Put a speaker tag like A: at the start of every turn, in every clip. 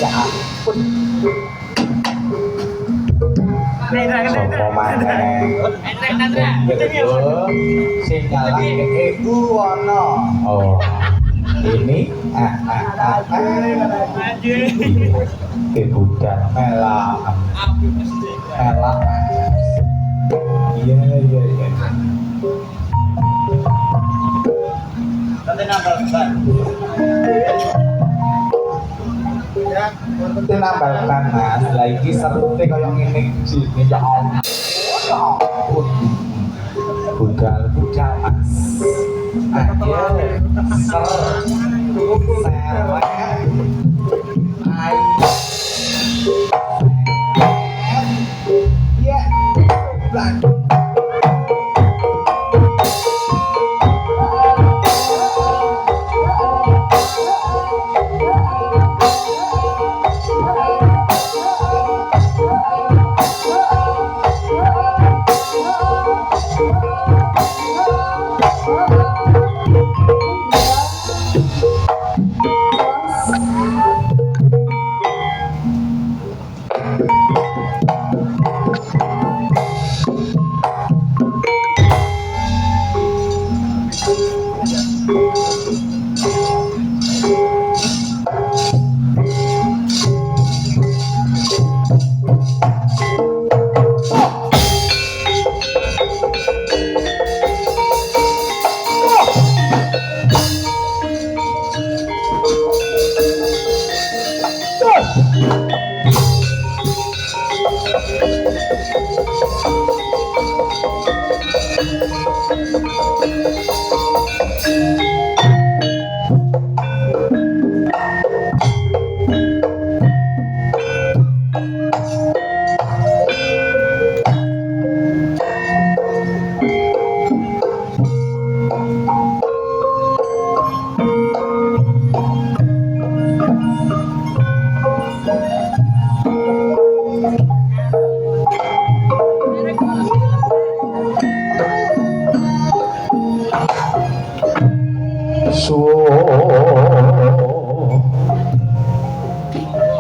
A: ya ampun. Sopo maneh sing nyalahke iku ana. Oh. Ini budak melak. Melak. Iya. Nanti nambal ban. Ya, nanti nambal ban Mas. Lah iki serute kaya ngene iki ya ampun. Budal Mas. Ayo, ser, seret, ayo, ya, pelan.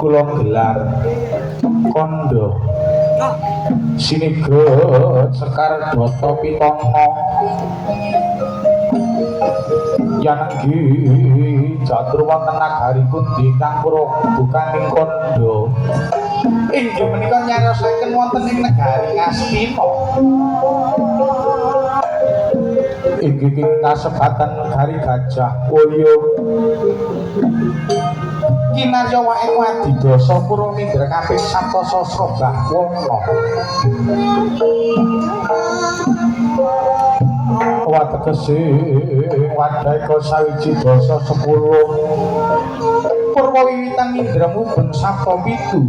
A: Kula gelar kondo Siniget Sekar Data Pitanga Yanagi Jatru wonten nagari pundi ingkang bukaning kondo inggih menika nyaraosaken wonten ing negari Ngastina inggih kasebatan negari Gajah Waya kinarya wae Adidasa Puramindra kaping 1 Bahwana wategese wadhaika sawiji dasa 10 purwa wiwitan Indra mubeng sapta 7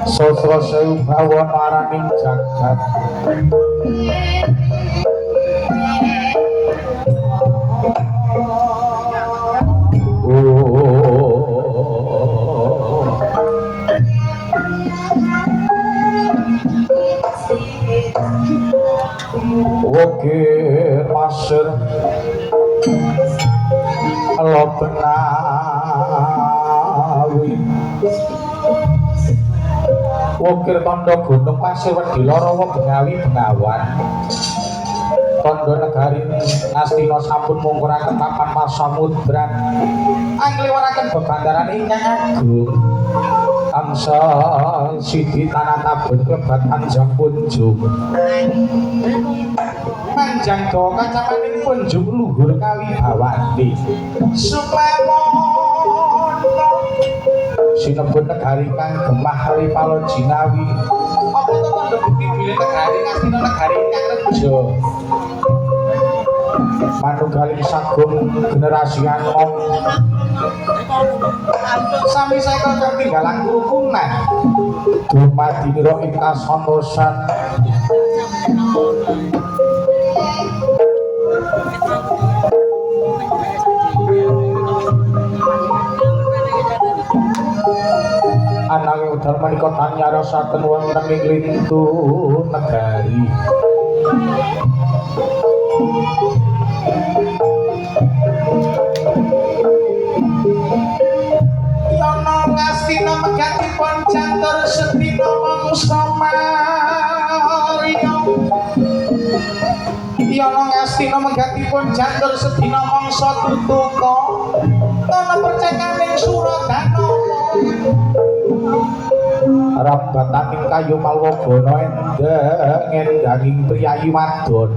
A: sastra sewu bawana araning jagat Oke masir Lobenawi Wokir tondo gunung pasir wedi loro Bengawi Bengawan tondo negari Ngastina sampun mungkuraken papan pasamudran angliwaraken bebandaran ingkang agung Amsal Sidi Tanah Tabun Klebat Anjang Punjung Manjang Dawa Kacamaning Punjung Luhur Kawibawanti Sumemono sinebut negari kang gemah ripala jinawi apa to tandha bukti bilih negari Ngastina negari ingkang reja manunggaling sagung generasi anom sami saya kang tinggalan kerukunan dumadi nira ing kasantosan ananging wedal menika tanyarasaken wonten ing lintu negari yana Astina megatipun jantur sedina mangsa marya Yana Astina megatipun jantur sedina mangsa tutuka ana percakaning Suradana Rabataning kayu malwagana endanging priyayi wadon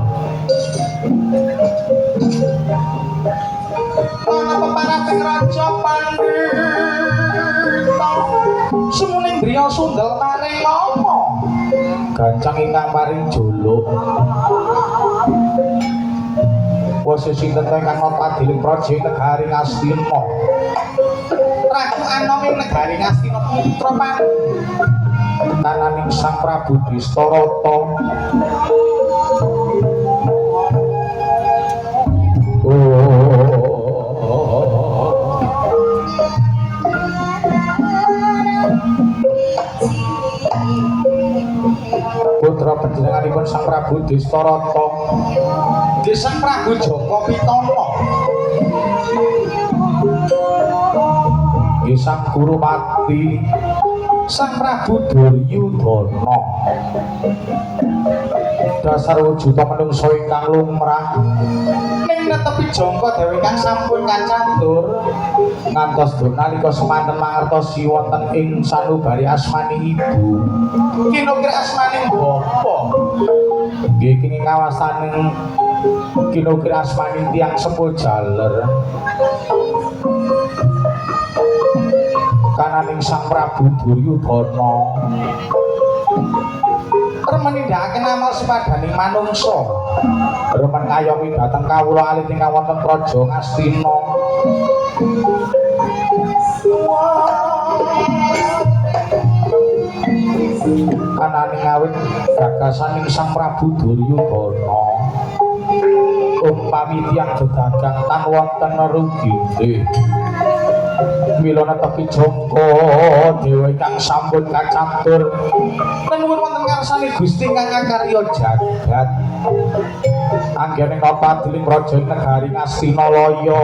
A: ana peparating raja Pandhita sumuning griya sundel paring nama gancang ingkang paring jolo posisi tentang ingkang padiling praja negari Astina Ratu Anom ing negari Astina putra kananing Sang Prabu Dastarata putra panjenenganipun Sang Prabu Dastarata Sang Prabu Jaka Pitana Sang Guru Pati Sang Prabu Duryudana dasar wujuda manungsa ingkang lumrah ning netepi jangka dewe kang sampun kacatur ngantos nalika semanten mangertosi wonten ing sanubari asmani ibu kinukir asmani bapa nggih kini kawasaning kinukir asmani tiyang sepuh jaler kananing Sang Prabu Duryudana remendhakaken amal sepadaning manungsa remen ngayomi dhateng kawula alit ingkang wonten praja Astina kananing awit gagasaning Sang Prabu Duryudana umpami tiyang dedagang tan wonten rugine mila netepi jangka dewa ingkang sampun kacatur nuwun wonten ngarsane Gusti ingkang ngakarya jagat anggening padiling praja negari Astina Laya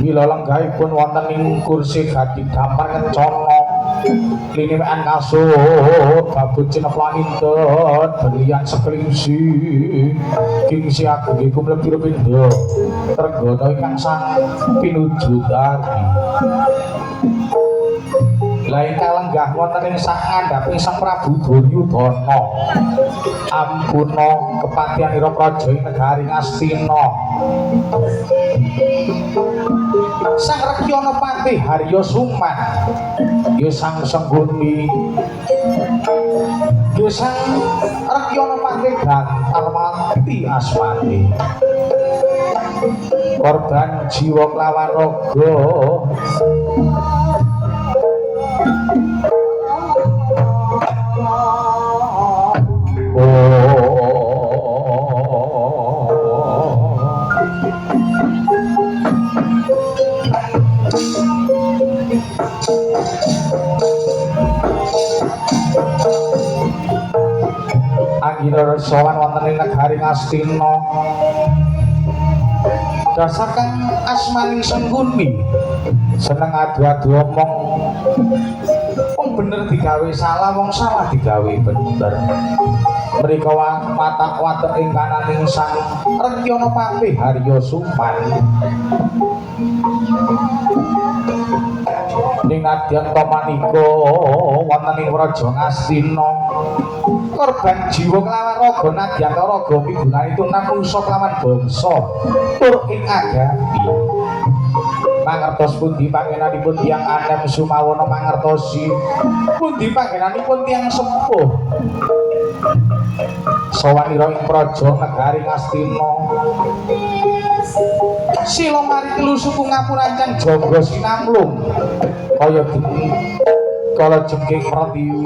A: mila lenggahipun wonten ing kursi gading dampar kencana liniwekan kasut babut cineplanginten berlian sekelingsi kingsi ageng iku mlebu pindha tergono ingkang sang pinuju dari la ingkang lenggah wonten ing sak ngandhaping Sang Prabu Duryudana ampuna kepatihanira praja ing negari Astina Sang Rekyana Pati Harya Suman ya Sang Sengguni ya Sang Rekyana Pati Gantarmati asmane korban jiwa kelawan raga Anggina sowan wonten ing negari Astina dasar kang asmaning Sengguni seneng adu-adu omong wong bener digawe salah wong salah digawe bener mrika watak-watak ing kananing Sang Rekyana Pati Harya Suman ning nadyan to manika wonten ing praja Astina korban jiwa kelawan raga nadyan to raga migunani manungsa kelawan bangsa tur ing agami mangertos pundi panggenanipun tiyang anem sumawana mangertosi pundi panggenanipun tiyang sepuh sawanira ing praja negari Astina sila mari kelusuku ngapurancan jangga sinamlung kaya kala jengking Pratiwi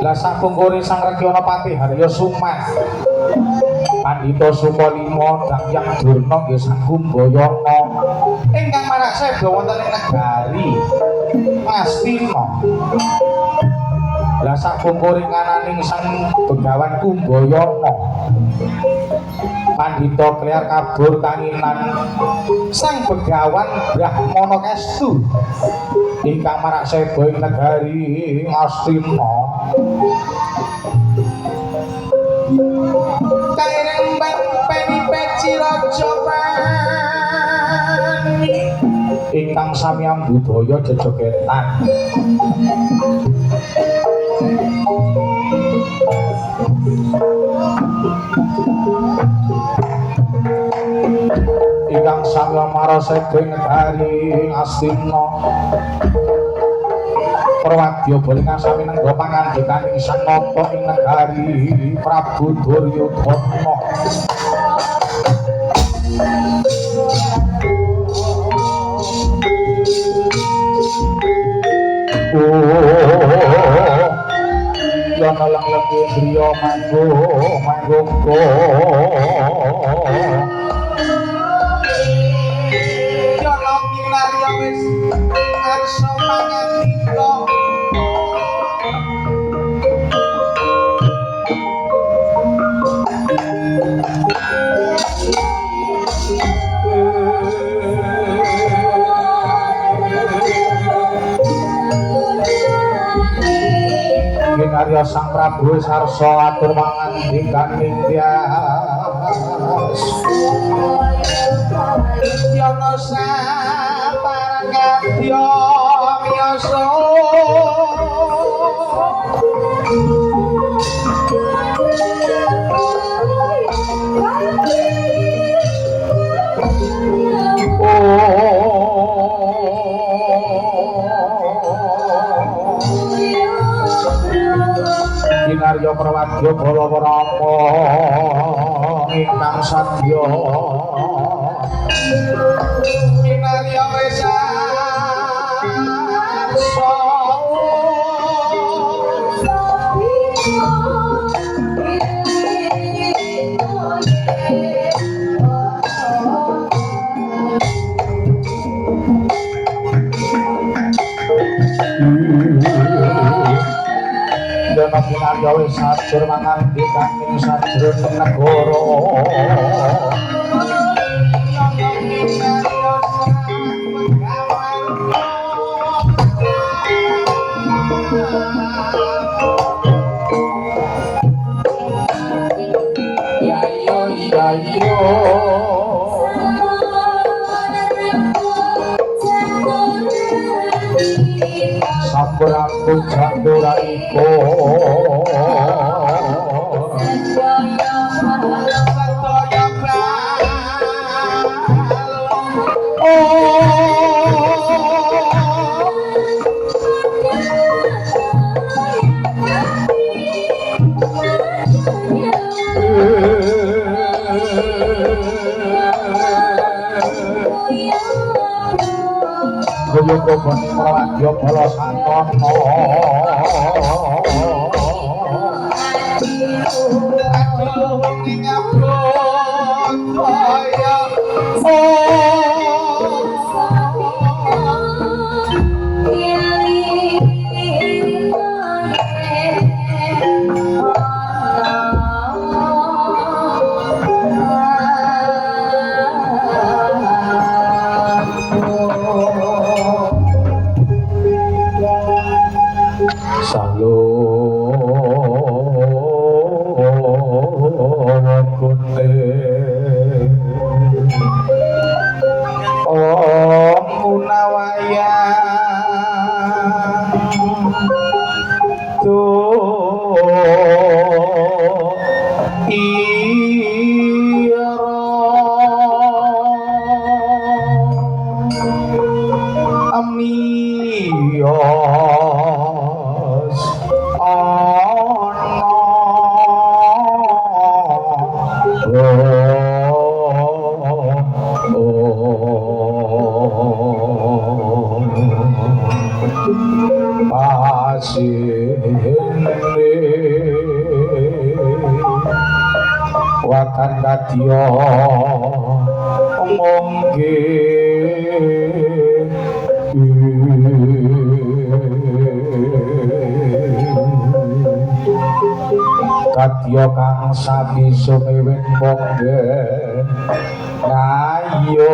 A: lah sapungkure Sang Rekyana Pati Harya Suman Pandhita Sukalima Dakyang Durna nggih Sang Kumbayana ingkang marakseda wonten ing negari Astina lah sapungkure kananing Sang Begawan Kumbayana Pandhita Kliar kabur kanginan sang begawan Brahmana Kestu ingkang marak seda ing negari Astina kairing peni peci raja ingkang samyang budaya jejogetan ingkang samyang maraseda negari Astina Prawadya bolingan sami nenggo pangandikaning sang nata ing negari Prabu Duryudana yana lang driya manggo yana kinarya wis arsa pangandika Arya Sang Prabu sarsa atur pangandikaning Tyas yana saparangadya miyasa Kinarya Prawadya Balawarama ingkang sadya kinarya wis Dana kinarya wis sadur mangandikaning sajroning negara Sampuraku jandura iko Kaya kobone Prawadya Bala Santana aduh ing abot kaya wakan kadya mongge kadya kang sami sumewen monggen ngayo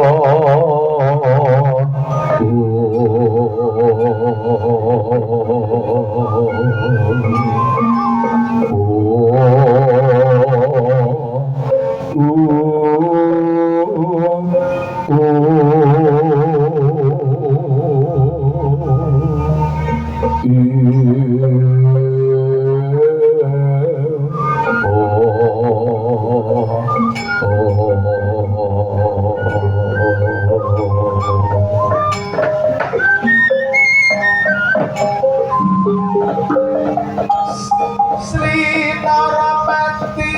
A: Sri Narapati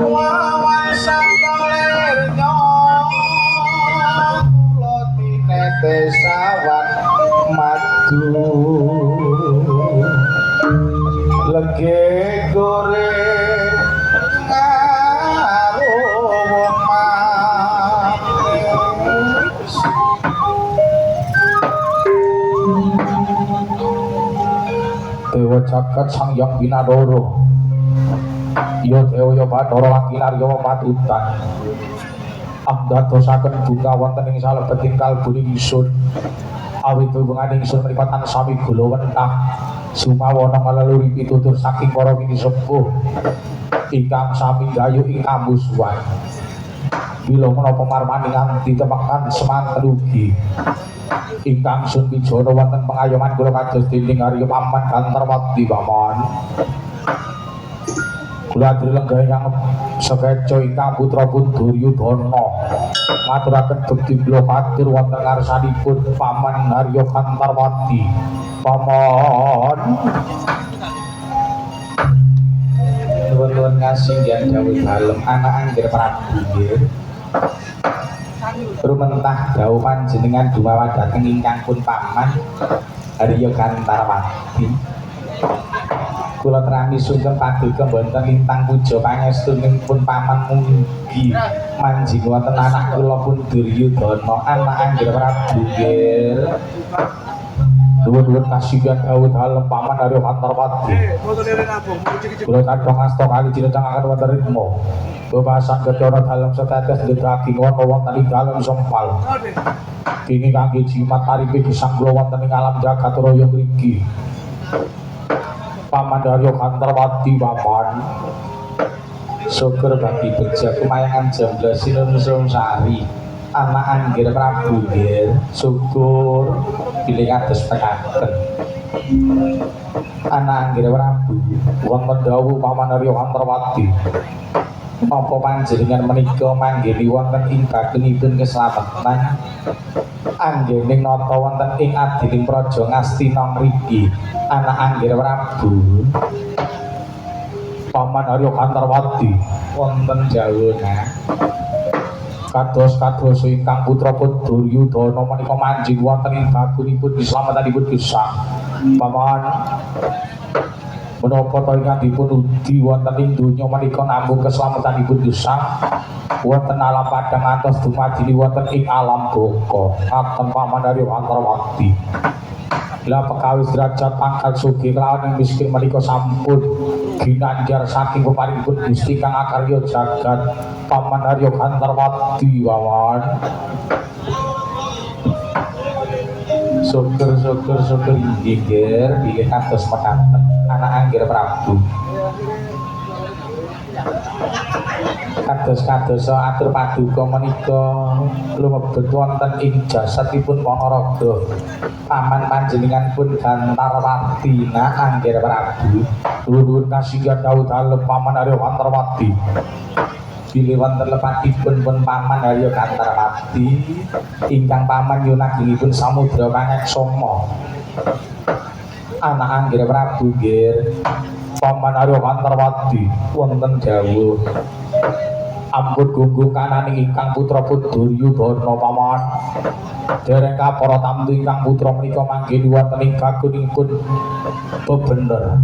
A: wawan santolernya kula tinete sawan madu lege goreng Dewa Jagat Sang Hyang Winadara ya Dewa ya Bathara lan kinarya patutan angdadosaken bunga wonten ing salebeting kalbuning ingsun awit hubungan ingsun menika tan sami gula wentah sumawana ngeleluri pitutur saking para wini sepuh ingkang sami gayu ing ambusuwan bila menapa marmani nganti temekan semanten ugi ingkang sun wijana wonten pengayoman kula kados dinding Arya Paman Gantarwati paman kula aturi lenggah ingkang sekeca ingkang putra pun Duryudana ngaturaken bekti kula katur wonten ngarsanipun Paman Arya Gantarwati paman nuwun ngasih yen dawuh dalem anak anggir Prabu nggih rumentah dawuh panjenengan dumawa dhateng ingkang pun Paman Arya Gantarwati kula terami sungkem paduka wonten lintang puja pangestunipun Paman mugi manjing wonten anak kula pun Duryudana anak anggir Prabu nggih nuwun kasihan dawuh dalem Paman Arya Gantarwati kula kadang asta kali cinentangaken wonten ritma babasan kedara dalem setetes daging wonten ing dalem sempal kini kangge jimat aripe gesang kula wonten ing alam jagat raya mriki Paman Arya Gantarwati paman syukur bagi beja kemayangan jambla sinun sari anak anggir Prabu nggih syukur bilih kados pekaten anak anggir Prabu wonten dawuh Paman Arya Gantarwati napa panjenengan menika manggeni wonten ing bagenipun keslametan anggening nata wonten ing adining praja Ngastina mriki anak anggir Prabu Paman Arya Gantarwati wonten jawona kados ingkang putra pun Duryudana menika manjing wonten ing bagunipun keslametanipun gesang paman menapa ta ingkang dipun udi wonten ing donya menika namung keslametanipun gesang wonten alam padang ngantos dumadini wonten ing alam baka ngaten Paman Arya Gantarwati lah pekawis derajat pangkat sugih kelawan yang miskin menika sampun ginanjar saking peparingipun Gusti kang akarya jagat Paman Arya Gantarwati wawan syukur inggih bilih kados mekaten anak anggir Prabu kados atur paduka menika lumebet wonten ing jasadipun Panaraga paman panjenengan pun Gantarwati nah anggir Prabu nuwun kasihan dawuh dalem Paman Arya Gantarwati bilih wonten lepatipun pun Paman Arya Gantarwati ingkang paman yunagingipun samudra pangeksama anak anggir Prabu nggih Paman Arya Gantarwati wonten dawuh ampun gunggung kanani ingkang putra pun Duryudana paman dereng kapara tamtu ingkang putra menika manggeni wonten ing gagunipun bebener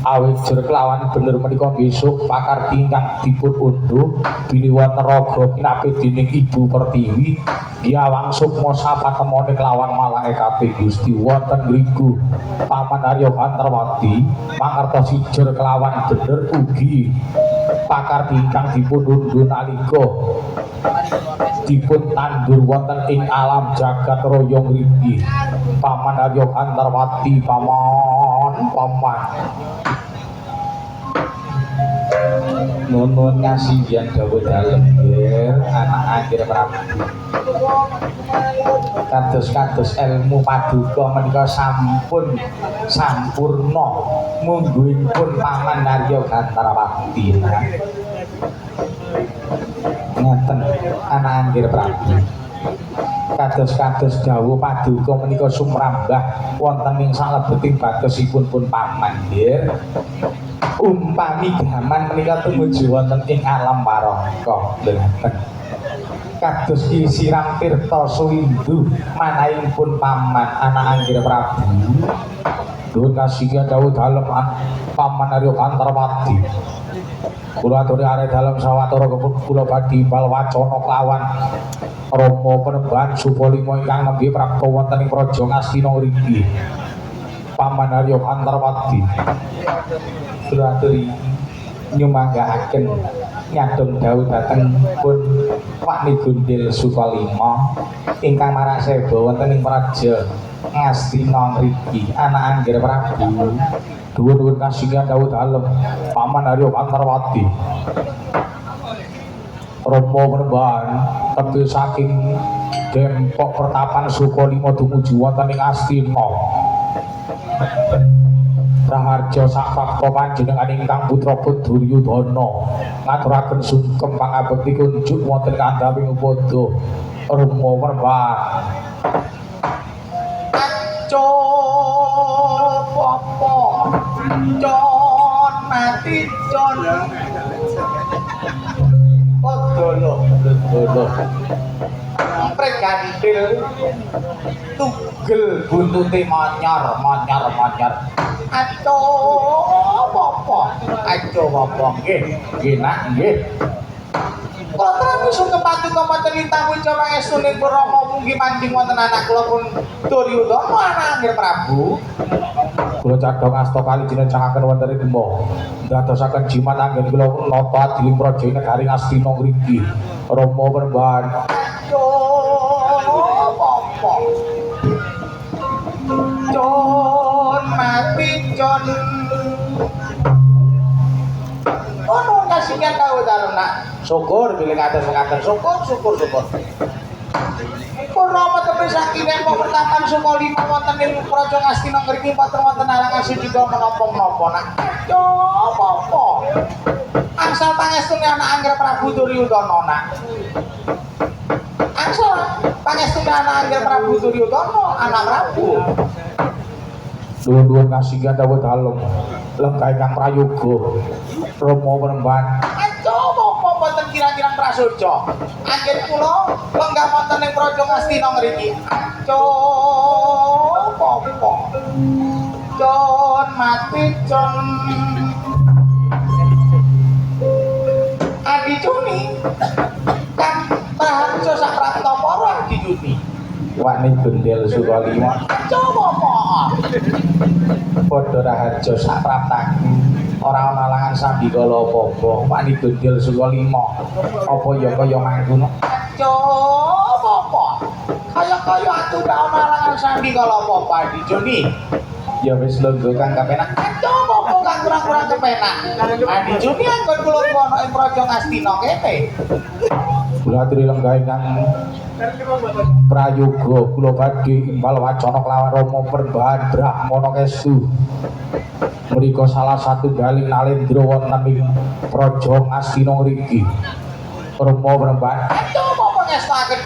A: awit jur kelawan bener menika besok pakar ingkang dipun unduh bini wonten raga kinapi dening Ibu Pertiwi Gyawang Sukma sapatemone kelawan malaikate Gusti wonten ngriku Paman Arya Kantarwati mangertosi jur kelawan bener ugi pakar ingkang dipun unduh nalika dipun tandur wonten ing alam jagat raya ngriki Paman Arya Kantarwati paman nuwun kasihan dawuh dalem nggih anak akhir Prabu kados ilmu paduka menika sampun sampurna mungguhipun Paman Arya Kantarwati ngeten anak akhir Prabu kados dawuh paduka menika sumrambah wonten ing salebeting batosipun pun paman nggih umpami gaman menika tumuju wonten ing alam waraka ngeten kados siram tirta suwindu manahipun paman anak anggir Prabu nuwun kasihan dawuh dalem Paman Arya Kantarwati kula aturi arek dalem sawetara kula badhe balwacana kelawan Rama Penembahan Subalima ingkang nembe prapta wonten ing Praja Ngastina ngriki Paman Arya Kantarwati kula aturi nyumanggahaken nyadong dawuh dhateng pun Pak Nigundil Subalima ingkang maraseba wonten ing Praja Ngastina ngriki anak anggir Prabu dhuwur kasihan dawuh dalem Paman Arya Kantarwati Rama Penembahan tepi saking Dempok Pertapan Sukalima dumuju wonten ing Astina Raharja sakrakta panjenengan ingkang putra Duryudana ngaturaken sungkem pangabekti kunjuk wonten ing andhaping upada Rama Penembahan Popo Con mati con Dolo pregantil tugel buntute monyor aco apa nggih nak nggih kula terus sugeng paduka wonten lintang wica pangestuning Rama mugi manjing wonten anak kula pun Duryudana anak anggir Prabu kula cadhong asta kali jenengaken wonten ing Gembah ndadosaken jimat anggen kula nata adiling praja negari Ngastina ngriki Rama Penembahan con mati con ono kasihan kawula dalem nak syukur bilih ngaten syukur Purnomo tepi saking Dempok Pertapan Sukalima wonten ing Praja Ngastina ngriki paten wonten alangan sujudha menapa-menapa nak apa angsal pangestune anak anggir Prabu Duryudana nak angsal pangestune anak anggir Prabu Duryudana anak Prabu nuwun kasihan dawuh dalem lenggah ingkang prayoga Rama Penembahan apa wonten kira-kira prasaja anggir kula lenggah wonten ing Praja Ngastina ngriki apa con mati con Adi Juni kan Raharja saprapta para Adi Juni Pak Nigundil Sukalima coba padha Raharja sapraptaku ora ana alangan sambikala apa-apa Pak Nigundil Sukalima apa ya kaya mangkono coba kaya atuh ora ana alangan sambikala apa-apa Adi Juni ya wis lungguh kang kepenak coba kang kurang-kurang kepenak Adi Juni anggon kula ana ing Praja Ngastina kene kula aturi lenggah ingkang prayoga kula badhe imbal wacana kelawan Rama Penembahan Brahmana Kestu menika salah satu galing nalendra wonten ing Praja Ngastina ngriki Rama Penembahan coba ngestaken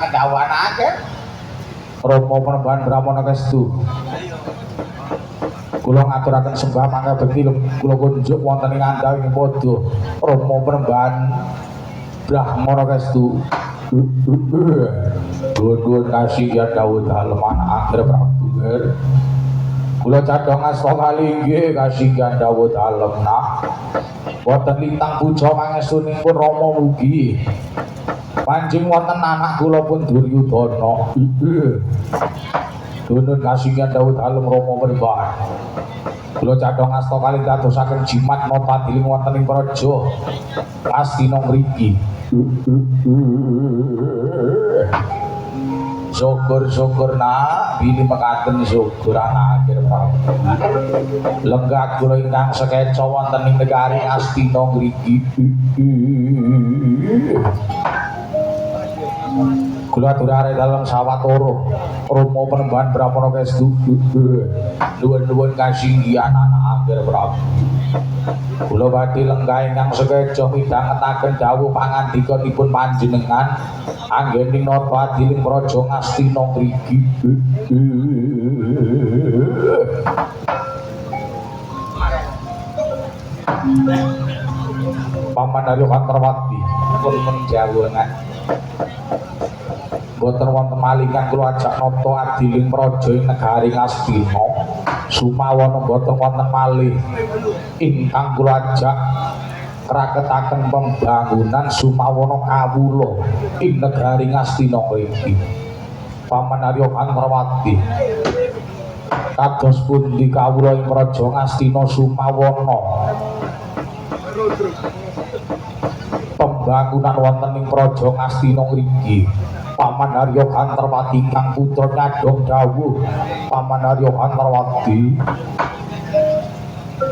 A: dawuh anake Rama Penembahan Brahmana Kestu kula ngaturaken sembah pangabekti kula kunjuk wonten ing andhawing pada Rama Penembahan Brahmana Kestu nuwun kasihan dawuh dalem anak anggir Prabu Kula cadhong asta kali nggih kasinggihan dawuh dalem nak. Boten lintang puja pangestunipun Rama mugi. Panjing wonten anak kula pun Duryudana. Dunun kasinggihan dawuh dalem Rama pribadi. Kula cadhong asta kali dadosaken jimat nota diling wonten ing praja Astina mriki. Syukur-syukur nak bini mekaten syukur anak akhir Prabu. Lenggah kula ingkang sekeca wonten ing negari Astina mriki. Kula aturare dalam sawatara Rama Panembahan Brahmana Kestu. Nuwun-nuwun kasinggihan anak akhir Prabu. Kula badhe lenggah ingkang sekeca midhangetaken dawuh pangandikanipun panjenengan anggening nata adiling praja Ngastina mriki. Paman Arya Kantarwati pun menjawuhan boten wonten malih kang kula ajak nata adiling praja ing negari Ngastina. Sumawana boten wonten malih ingkang kula ajak raketaken pembangunan sumawana kawula ing negari Ngastina mriki. Paman Arya Kantarwati kados pundi kawula ing praja Ngastina sumawana pembangunan wonten ing praja Ngastina mriki. Paman Arya Kantarwati kang putra nyadong dawuh. Paman Arya Kantarwati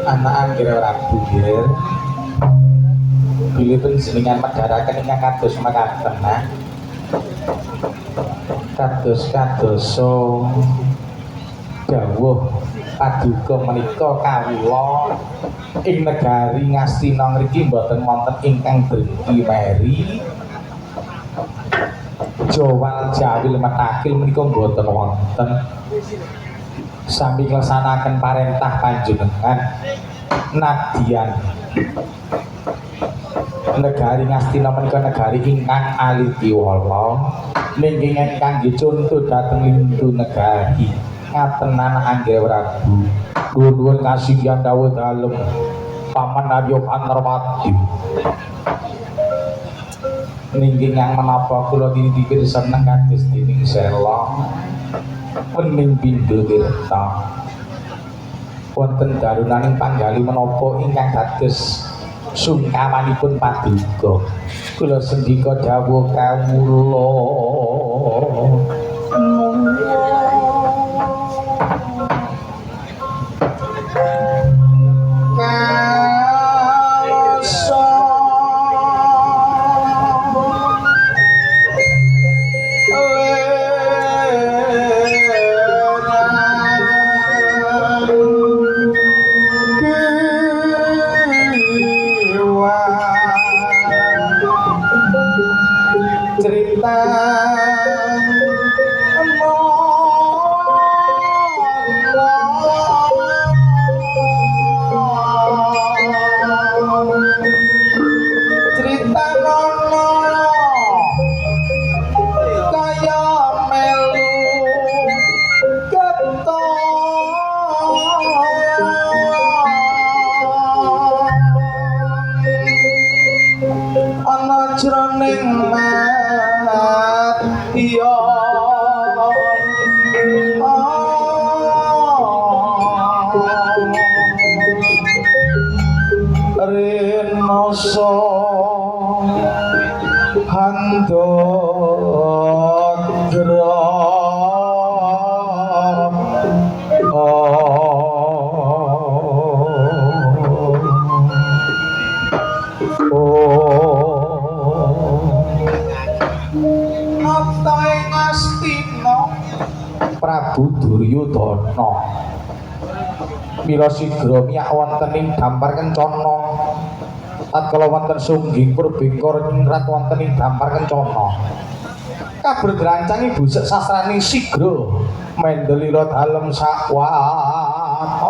A: anak Anggir Prabu nggih. Bilipun jenengan medharaken ingkang kados mekaten nah. Kados-kadosa dawuh paduka menika kawula ing negari Ngastina mriki mboten wonten ingkang drengki meri. Jawal jawil metakil menika mboten wonten. Sami nglaksanakaken parentah panjenengan nadyan negari Ngastina menika negari ingkang alitiwala ninging kangge conto dhateng lintu negari ngaten anak Anggir Prabu. Nuwun kasinggihan dawuh dalem Paman Arya Kantarwati. Ninging yang menapa kula dipikir seneng kados dening sela wening pindha tirta wonten darunaning panggali menapa ingkang dados sungkamanipun paduka kula sendika dawuh kawula Prabu Duryudana mila sigra miyak wonten ing dampar kencana tatkala wonten sungging purbingkara nyingrat wonten ing dampar kencana kaberdrancangi busek sastraning sigra mendelira dalem sakwat